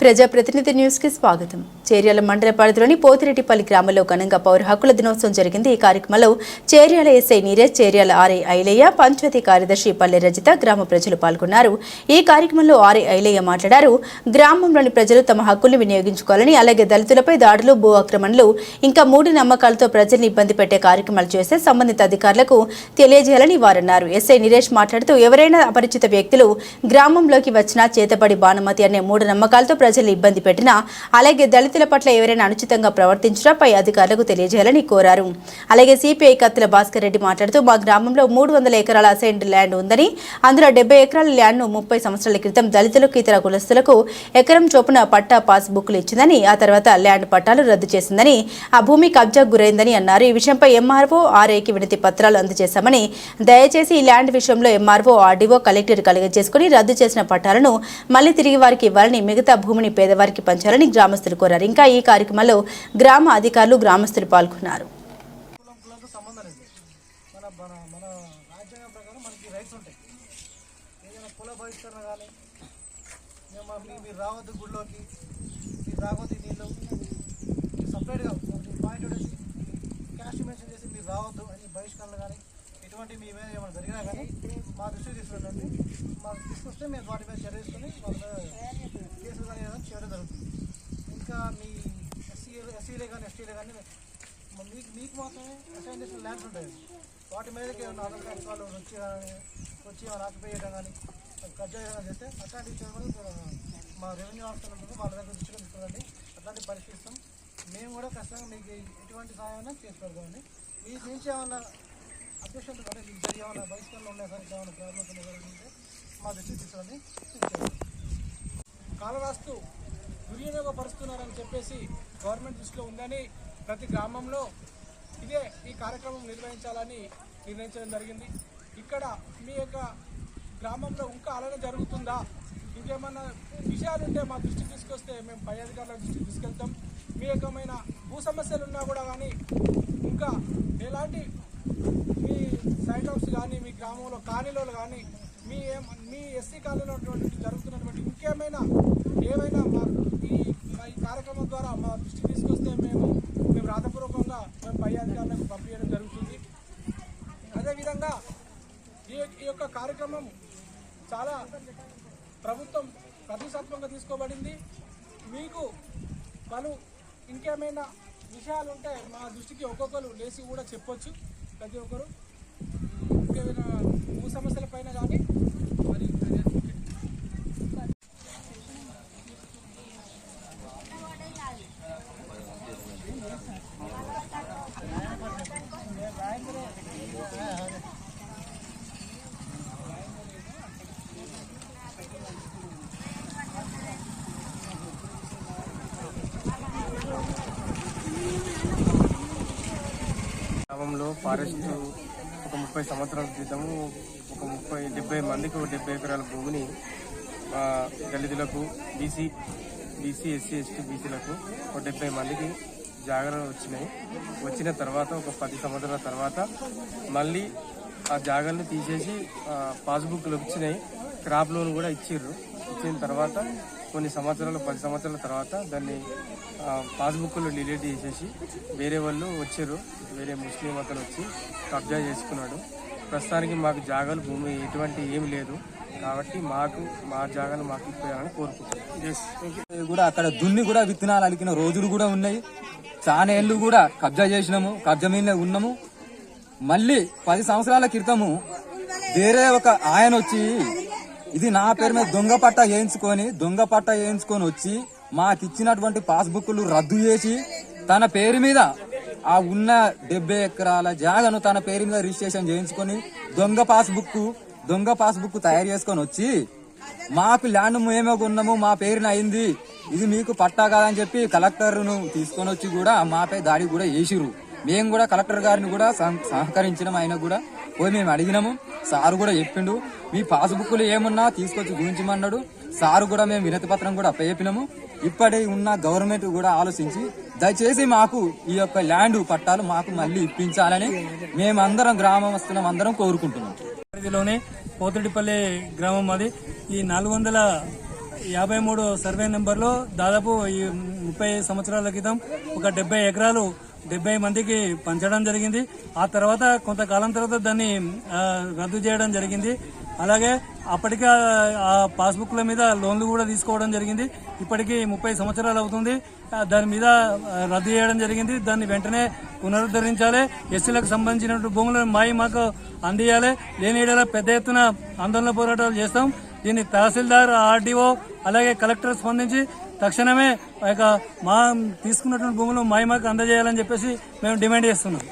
ప్రజాప్రతినిధి న్యూస్ కి స్వాగతం. చేర్యాల మండల పరిధిలోని పోతిరెడ్డిపల్లి గ్రామంలో ఘనంగా పౌర హక్కుల దినోత్సవం జరిగింది. ఈ కార్యక్రమంలో చేర్యాల ఎస్ఐ నీరజ్, చేర్యాల ఆర్ఐ ఐలయ్య, పంచాయతీ కార్యదర్శి పల్లె రజిత, గ్రామ ప్రజలు పాల్గొన్నారు. ఈ కార్యక్రమంలో ఆర్ఐ ఐలయ్య మాట్లాడారు. గ్రామంలోని ప్రజలు తమ హక్కుల్ని వినియోగించుకోవాలని, అలాగే దళితులపై దాడులు, భూ ఆక్రమణలు, ఇంకా మూఢ నమ్మకాలతో ప్రజల్ని ఇబ్బంది పెట్టే కార్యక్రమాలు చేస్తే సంబంధిత అధికారులకు తెలియజేయాలని వారన్నారు. ఎస్ఐ నీరజ్ మాట్లాడుతూ ఎవరైనా అపరిచిత వ్యక్తులు గ్రామంలోకి వచ్చినా చేతబడి బానుమతి అనే మూఢ నమ్మకాలతో ప్రజలు ఇబ్బంది పెట్టినా, అలాగే దళితుల పట్ల ఎవరైనా అనుచితంగా ప్రవర్తించినా పై అధికారులకు తెలియజేయాలని కోరారు. అలాగే సిపిఐ కత్తుల భాస్కర్ రెడ్డి మాట్లాడుతూ మా గ్రామంలో 300 ఎకరాల అసైన్డ్ ల్యాండ్ ఉందని, అందులో 70 ఎకరాల ల్యాండ్ను 30 సంవత్సరాల క్రితం దళితులకు, ఇతర కులస్తులకు ఎకరం చొప్పున పట్టా పాస్ బుక్లు ఇచ్చిందని, ఆ తర్వాత ల్యాండ్ పట్టాలు రద్దు చేసిందని, ఆ భూమి కబ్జాకు గురైందని అన్నారు. ఈ విషయంపై ఎంఆర్ఓ, ఆర్ఐకి వినతి పత్రాలు అందజేశామని, దయచేసి ఈ ల్యాండ్ విషయంలో ఎంఆర్ఓ, ఆర్డీఓ, కలెక్టర్ కలుగజేసుకుని రద్దు చేసిన పట్టాలను మళ్లీ తిరిగి వారికి ఇవ్వాలని, మిగతా భూమిని పేదవారికి పంచాలని గ్రామస్తులు కోరారు. ఇంకా ఈ కార్యక్రమంలో గ్రామ అధికారులు, గ్రామస్తులు పాల్గొన్నారు. ఎటువంటి మీ మీద ఏమైనా జరిగినా కానీ మా దృష్టికి తీసుకురండి. మాకు తీసుకొస్తే మేము వాటి మీద చర్య తీసుకొని వాళ్ళ మీద కేసులు కానీ ఏదైనా చేయడం జరుగుతుంది. ఇంకా మీ ఎస్సీలే కానీ ఎస్టీలే కానీ మీకు మాత్రమే అసైన్ చేసిన ల్యాండ్స్ ఉంటాయి. వాటి మీదకి ఏమైనా అదర్ క్యాస్ట్ వాళ్ళు వచ్చి ఏమైనా ఆక్యుపై చేయడం కానీ కబ్జా చేయడం చేస్తే అట్లాంటి విషయాలు కూడా మా రెవెన్యూ ఆఫీసర్ ఉంటుంది, వాళ్ళ దగ్గర దృష్టిగా తీసుకురండి. అట్లాంటి పరిశీలిస్తాం. మేము కూడా ఖచ్చితంగా మీకు ఎటువంటి సహాయం చేసి పెడతామండి. మీ నుంచి ఏమన్నా అబ్జెక్షన్ అంటే మీకు జరిగి ఏమైనా బహిష్కరణలు ఉన్నాయి సార్, ఏమైనా ప్రాబ్లమ్స్ ఉన్నాయి మా దృష్టికి తీసుకురండి. కాలరాస్తూ దుర్వినియోగపరుస్తున్నారని చెప్పేసి గవర్నమెంట్ దృష్టిలో ఉందని ప్రతి గ్రామంలో ఈ కార్యక్రమం నిర్వహించాలని నిర్ణయించడం జరిగింది. ఇక్కడ మీ యొక్క గ్రామంలో ఇంకా అలానే జరుగుతుందా, ఇంకేమన్నా విషయాలుంటే మా దృష్టికి తీసుకొస్తే మేము పై అధికారుల దృష్టికి తీసుకెళ్తాం. మీ యొక్కమైన భూ సమస్యలు ఉన్నా కూడా కానీ, ఇంకా ఎలాంటి మీ సైట్ హౌస్ కానీ, మీ గ్రామంలో కాలనీలో కానీ, మీ ఎస్సీ కాలనీలో జరుగుతున్నటువంటి ఇంకేమైనా ఏమైనా ఈ కార్యక్రమం ద్వారా మా దృష్టికి తీసుకొస్తే మేము రాతపూర్వకంగా పై అధికారులకు పంపించడం జరుగుతుంది. అదేవిధంగా ఈ యొక్క కార్యక్రమం చాలా ప్రభుత్వం ప్రతిష్టాత్మకంగా తీసుకోబడింది. మీకు పలు ఇంకేమైనా విషయాలు ఉంటే మా దృష్టికి ఒక్కొక్కరు లేచి కూడా చెప్పొచ్చు. ప్రతి ఒక్కరు ఇంకేమైనా భూ సమస్యల పైన కానీ మరి గ్రామంలో ఫారెస్ట్ ఒక 30 సంవత్సరాల క్రితము ఒక 70 మందికి 70 ఎకరాల భూమిని దళితులకు, బీసీ, ఎస్సీ, ఎస్టీ, బీసీలకు ఒక 70 మందికి జాగాలు వచ్చిన తర్వాత ఒక 10 సంవత్సరాల తర్వాత మళ్ళీ ఆ జాగాలను తీసేసి పాస్బుక్లు వచ్చినాయి. క్రాప్ లోన్ కూడా ఇచ్చిన తర్వాత కొన్ని సంవత్సరాలు 10 సంవత్సరాల తర్వాత దాన్ని పాస్బుక్లు డిలీట్ చేసేసి వేరే వాళ్ళు వచ్చారు. వేరే ముస్లిం అతను వచ్చి కబ్జా చేసుకున్నాడు. ప్రస్తుతానికి మాకు జాగాలు, భూమి ఎటువంటి ఏమి లేదు కాబట్టి మా జాగాలు మాకు ఇప్పించాలని కోరుకుంటున్నాం. కూడా అక్కడ దున్ని కూడా విత్తనాలు అలికిన రోజులు కూడా ఉన్నాయి. చాలా ఏళ్ళు కూడా కబ్జా చేసినాము, కబ్జా మీద ఉన్నాము. మళ్ళీ 10 సంవత్సరాల క్రితము వేరే ఒక ఆయన వచ్చి ఇది నా పేరు మీద దొంగ పట్టా వేయించుకొని వచ్చి మాకిచ్చినటువంటి పాస్బుక్లు రద్దు చేసి తన పేరు మీద ఆ ఉన్న 70 ఎకరాల జాగను తన పేరు మీద రిజిస్ట్రేషన్ చేయించుకొని దొంగ పాస్బుక్ తయారు చేసుకొని వచ్చి మాకు ల్యాండ్ మేమే కొన్నాము, మా పేరున అయింది, ఇది మీకు పట్టా కాదని చెప్పి కలెక్టర్ను తీసుకొని వచ్చి కూడా మాపై దాడి కూడా చేసిర్రు. మేము కూడా కలెక్టర్ గారిని కూడా సహకరించడం, ఆయన కూడా పోయి మేము అడిగినాము. సారు కూడా చెప్పిండు మీ పాస్బుక్లు ఏమున్నా తీసుకొచ్చి గురించమన్నాడు. సారు కూడా మేము వినతి పత్రం కూడా అప్పచెప్పినాము. ఇప్పటి ఉన్న గవర్నమెంట్ కూడా ఆలోచించి దయచేసి మాకు ఈ యొక్క ల్యాండ్ పట్టాలు మాకు మళ్ళీ ఇప్పించాలని మేమందరం గ్రామస్తులం అందరం కోరుకుంటున్నాం. పరిధిలోనే పోతిరెడ్డిపల్లి గ్రామం అది. ఈ 400 53 సర్వే నెంబర్లో దాదాపు ఈ 30 సంవత్సరాల క్రితం ఒక 70 ఎకరాలు 70 మందికి పంచడం జరిగింది. ఆ తర్వాత కొంతకాలం తర్వాత దాన్ని రద్దు చేయడం జరిగింది. అలాగే అప్పటికే ఆ పాస్బుక్ల మీద లోన్లు కూడా తీసుకోవడం జరిగింది. ఇప్పటికీ 30 సంవత్సరాలు అవుతుంది. దాని మీద రద్దు చేయడం జరిగింది. దాన్ని వెంటనే పునరుద్ధరించాలి. ఎస్సీలకు సంబంధించినటువంటి భూములను మాకు అందియాలి. లేని ఏడల పెద్ద ఎత్తున ఆందోళన పోరాటాలు చేస్తాం. దీన్ని తహసీల్దార్, ఆర్డీఓ అలాగే కలెక్టర్ స్పందించి తక్షణమే మా తీసుకున్నటువంటి భూములు మాకు అందజేయాలని చెప్పేసి మేము డిమాండ్ చేస్తున్నాం.